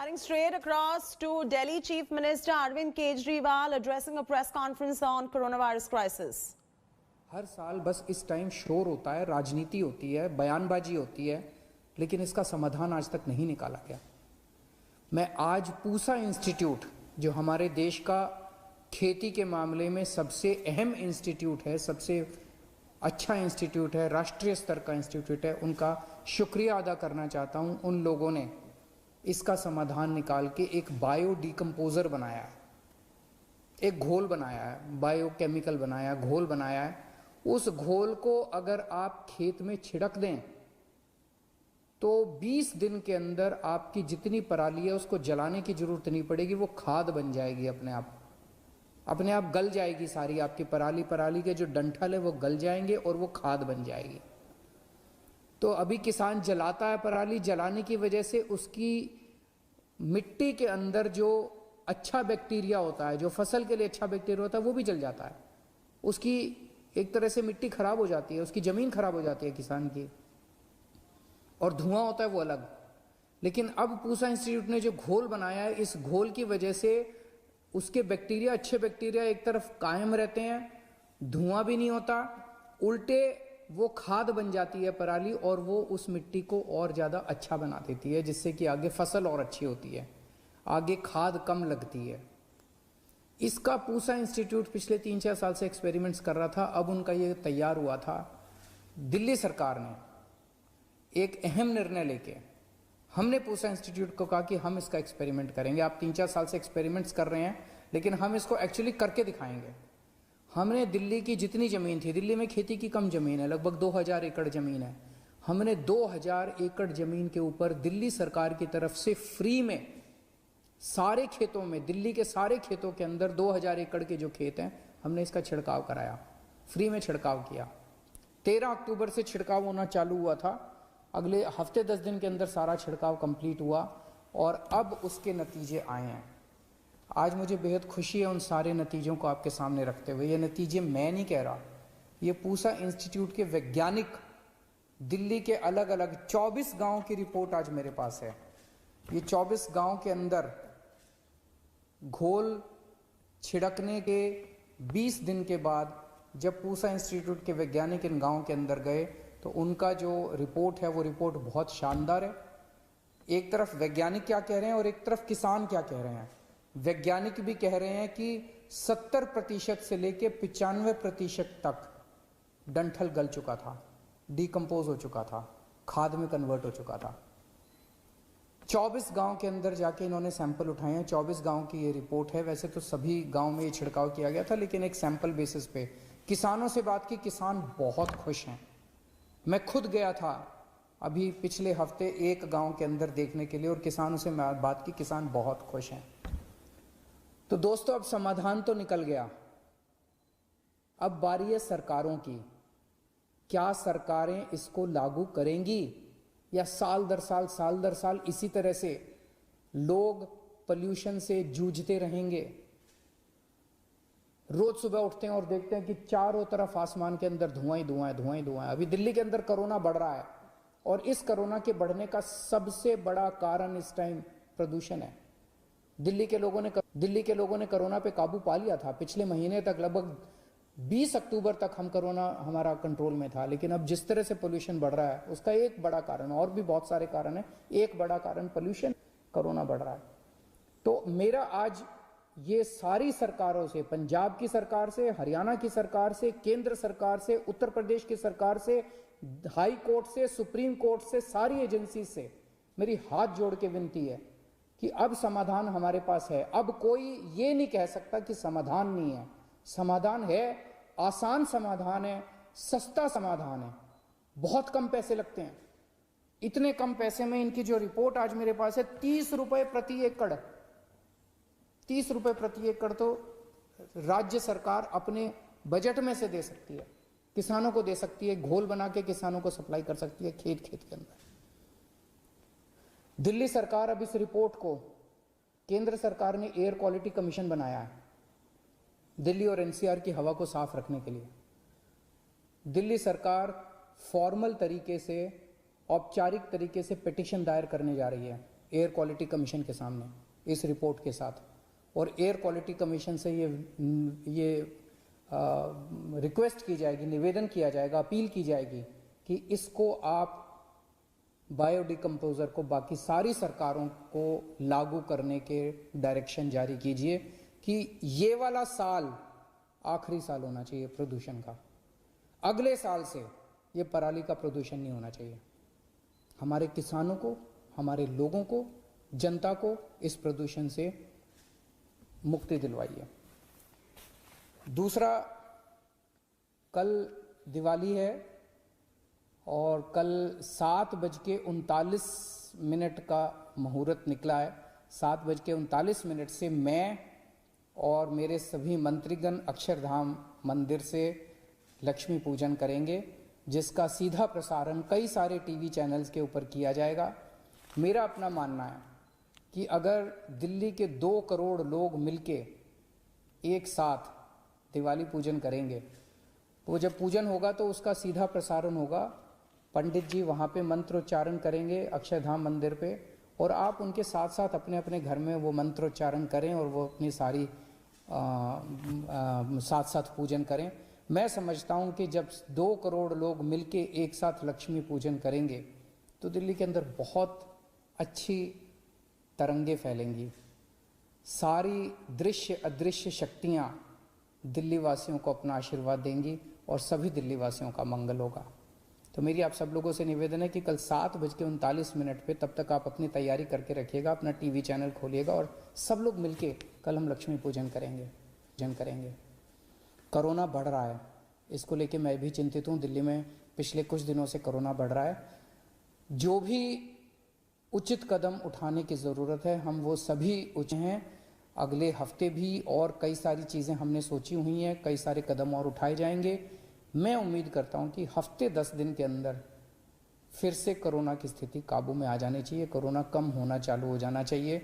Cutting straight across to Delhi Chief Minister Arvind Kejriwal addressing a press conference on coronavirus crisis. हर साल बस इस time शोर होता है, राजनीति होती है, बयानबाजी होती है, लेकिन इसका समाधान आज तक नहीं निकाला गया। मैं आज पूसा इंस्टीट्यूट, जो हमारे देश का खेती के मामले में सबसे अहम इंस्टीट्यूट है, सबसे अच्छा इंस्टीट्यूट है, राष्ट्रीय स्तर का इंस्टीट्यूट है, उनका शुक्रिया अदा करना चाहता हूं। उन लोगों ने इसका समाधान निकाल के एक बायो डिकम्पोजर बनाया है, एक घोल बनाया है, बायोकेमिकल बनाया, घोल बनाया है। उस घोल को अगर आप खेत में छिड़क दें तो 20 दिन के अंदर आपकी जितनी पराली है उसको जलाने की जरूरत नहीं पड़ेगी, वो खाद बन जाएगी, अपने आप गल जाएगी सारी आपकी पराली के जो डंठल है वो गल जाएंगे और वो खाद बन जाएगी। तो अभी किसान जलाता है पराली, जलाने की वजह से उसकी मिट्टी के अंदर जो अच्छा बैक्टीरिया होता है, जो फसल के लिए अच्छा बैक्टीरिया होता है, वो भी जल जाता है। उसकी एक तरह से मिट्टी खराब हो जाती है, उसकी जमीन खराब हो जाती है किसान की, और धुआं होता है वो अलग। लेकिन अब पूसा इंस्टीट्यूट ने जो घोल बनाया है, इस घोल की वजह से उसके बैक्टीरिया, अच्छे बैक्टीरिया एक तरफ कायम रहते हैं, धुआं भी नहीं होता, उल्टे वो खाद बन जाती है पराली, और वो उस मिट्टी को और ज़्यादा अच्छा बना देती है, जिससे कि आगे फसल और अच्छी होती है, आगे खाद कम लगती है। इसका पूसा इंस्टीट्यूट पिछले 3-4 साल से एक्सपेरिमेंट्स कर रहा था। अब उनका ये तैयार हुआ था। दिल्ली सरकार ने एक अहम निर्णय लेके, हमने पूसा इंस्टीट्यूट को कहा कि हम इसका एक्सपेरिमेंट करेंगे। आप 3-4 साल से एक्सपेरिमेंट्स कर रहे हैं, लेकिन हम इसको एक्चुअली करके दिखाएंगे। हमने दिल्ली की जितनी ज़मीन थी, दिल्ली में खेती की कम ज़मीन है, लगभग 2000 एकड़ ज़मीन है, हमने 2000 एकड़ ज़मीन के ऊपर दिल्ली सरकार की तरफ से फ्री में सारे खेतों में, दिल्ली के सारे खेतों के अंदर 2000 एकड़ के जो खेत हैं, हमने इसका छिड़काव कराया, फ्री में छिड़काव किया। 13 अक्टूबर से छिड़काव होना चालू हुआ था। अगले हफ्ते 10 दिन के अंदर सारा छिड़काव कंप्लीट हुआ और अब उसके नतीजे आए हैं। आज मुझे बेहद खुशी है उन सारे नतीजों को आपके सामने रखते हुए। ये नतीजे मैं नहीं कह रहा, ये पूसा इंस्टीट्यूट के वैज्ञानिक, दिल्ली के अलग अलग 24 गांव की रिपोर्ट आज मेरे पास है। ये 24 गांव के अंदर घोल छिड़कने के 20 दिन के बाद जब पूसा इंस्टीट्यूट के वैज्ञानिक इन गांव के अंदर गए तो उनका जो रिपोर्ट है वो रिपोर्ट बहुत शानदार है। एक तरफ वैज्ञानिक क्या कह रहे हैं और एक तरफ किसान क्या कह रहे हैं। वैज्ञानिक भी कह रहे हैं कि 70% से लेकर 95% तक डंठल गल चुका था, डिकम्पोज हो चुका था, खाद में कन्वर्ट हो चुका था। 24 गांव के अंदर जाके इन्होंने सैंपल उठाए हैं। 24 गांव की ये रिपोर्ट है। वैसे तो सभी गांव में ये छिड़काव किया गया था, लेकिन एक सैंपल बेसिस पे किसानों से बात की, किसान बहुत खुश हैं। मैं खुद गया था अभी पिछले हफ्ते एक गांव के अंदर देखने के लिए और किसानों से बात की, किसान बहुत खुश हैं। तो दोस्तों, अब समाधान तो निकल गया, अब बारी है सरकारों की। क्या सरकारें इसको लागू करेंगी या साल दर साल इसी तरह से लोग पोल्यूशन से जूझते रहेंगे? रोज सुबह उठते हैं और देखते हैं कि चारों तरफ आसमान के अंदर धुआं ही धुआं है। अभी दिल्ली के अंदर कोरोना बढ़ रहा है और इस कोरोना के बढ़ने का सबसे बड़ा कारण इस टाइम प्रदूषण है। दिल्ली के लोगों ने कोरोना पे काबू पा लिया था। पिछले महीने तक, लगभग 20 अक्टूबर तक हम कोरोना हमारा कंट्रोल में था, लेकिन अब जिस तरह से पोल्यूशन बढ़ रहा है उसका एक बड़ा कारण, और भी बहुत सारे कारण है, एक बड़ा कारण पोल्यूशन, कोरोना बढ़ रहा है। तो मेरा आज ये सारी सरकारों से, पंजाब की सरकार से, हरियाणा की सरकार से, केंद्र सरकार से, उत्तर प्रदेश की सरकार से, हाई कोर्ट से, सुप्रीम कोर्ट से, सारी एजेंसी से मेरी हाथ जोड़ के विनती है कि अब समाधान हमारे पास है। अब कोई ये नहीं कह सकता कि समाधान नहीं है। समाधान है, आसान समाधान है, सस्ता समाधान है, बहुत कम पैसे लगते हैं। इतने कम पैसे में इनकी जो रिपोर्ट आज मेरे पास है, 30 रुपए प्रति एकड़, 30 रुपए प्रति एकड़ तो राज्य सरकार अपने बजट में से दे सकती है, किसानों को दे सकती है, घोल बना के किसानों को सप्लाई कर सकती है खेत के अंदर। दिल्ली सरकार अब इस रिपोर्ट को, केंद्र सरकार ने एयर क्वालिटी कमीशन बनाया है दिल्ली और एनसीआर की हवा को साफ रखने के लिए। दिल्ली सरकार फॉर्मल तरीके से, औपचारिक तरीके से पिटीशन दायर करने जा रही है एयर क्वालिटी कमीशन के सामने इस रिपोर्ट के साथ, और एयर क्वालिटी कमीशन से ये रिक्वेस्ट की जाएगी, निवेदन किया जाएगा, अपील की जाएगी कि इसको आप बायोडिकम्पोजर को बाकी सारी सरकारों को लागू करने के डायरेक्शन जारी कीजिए कि ये वाला साल आखिरी साल होना चाहिए प्रदूषण का। अगले साल से ये पराली का प्रदूषण नहीं होना चाहिए। हमारे किसानों को, हमारे लोगों को, जनता को इस प्रदूषण से मुक्ति दिलवाइए। दूसरा, कल दिवाली है और कल 7:39 का मुहूर्त निकला है। 7:39 से मैं और मेरे सभी मंत्रीगण अक्षरधाम मंदिर से लक्ष्मी पूजन करेंगे, जिसका सीधा प्रसारण कई सारे टीवी चैनल्स के ऊपर किया जाएगा। मेरा अपना मानना है कि अगर दिल्ली के 2 करोड़ लोग मिलके एक साथ दिवाली पूजन करेंगे, तो जब पूजन होगा तो उसका सीधा प्रसारण होगा, पंडित जी वहाँ पे मंत्रोच्चारण करेंगे अक्षरधाम मंदिर पे, और आप उनके साथ साथ अपने अपने घर में वो मंत्रोच्चारण करें और वो अपनी सारी साथ साथ पूजन करें। मैं समझता हूँ कि जब 2 करोड़ लोग मिलके एक साथ लक्ष्मी पूजन करेंगे तो दिल्ली के अंदर बहुत अच्छी तरंगे फैलेंगी। सारी दृश्य अदृश्य शक्तियाँ दिल्ली वासियों को अपना आशीर्वाद देंगी और सभी दिल्ली वासियों का मंगल होगा। तो मेरी आप सब लोगों से निवेदन है कि कल 7:39 पे, तब तक आप अपनी तैयारी करके रखिएगा, अपना टीवी चैनल खोलिएगा और सब लोग मिलके कल हम लक्ष्मी पूजन करेंगे। कोरोना बढ़ रहा है, इसको लेके मैं भी चिंतित हूँ। दिल्ली में पिछले कुछ दिनों से कोरोना बढ़ रहा है। जो भी उचित कदम उठाने की ज़रूरत है हम वो सभी उचित हैं। अगले हफ्ते भी और कई सारी चीज़ें हमने सोची हुई हैं, कई सारे कदम और उठाए जाएंगे। मैं उम्मीद करता हूं कि हफ्ते 10 दिन के अंदर फिर से कोरोना की स्थिति काबू में आ जानी चाहिए, कोरोना कम होना चालू हो जाना चाहिए।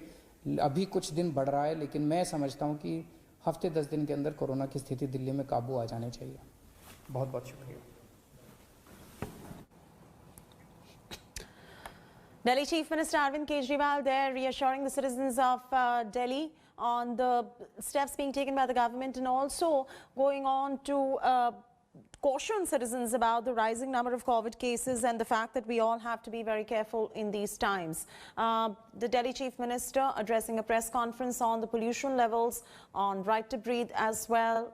अभी कुछ दिन बढ़ रहा है, लेकिन मैं समझता हूं कि हफ्ते 10 दिन के अंदर कोरोना की स्थिति दिल्ली में काबू आ जानी चाहिए। बहुत बहुत शुक्रिया। Delhi Chief Minister Arvind Kejriwal there reassuring the citizens of Delhi on the steps being taken by the government, and also going on to caution citizens about the rising number of COVID cases and the fact that we all have to be very careful in these times. The Delhi Chief Minister addressing a press conference on the pollution levels, on Right to Breathe as well.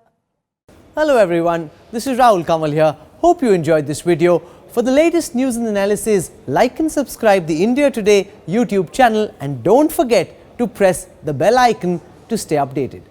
Hello everyone, this is Rahul Kamal here. Hope you enjoyed this video. For the latest news and analysis, like and subscribe the India Today YouTube channel, and don't forget to press the bell icon to stay updated.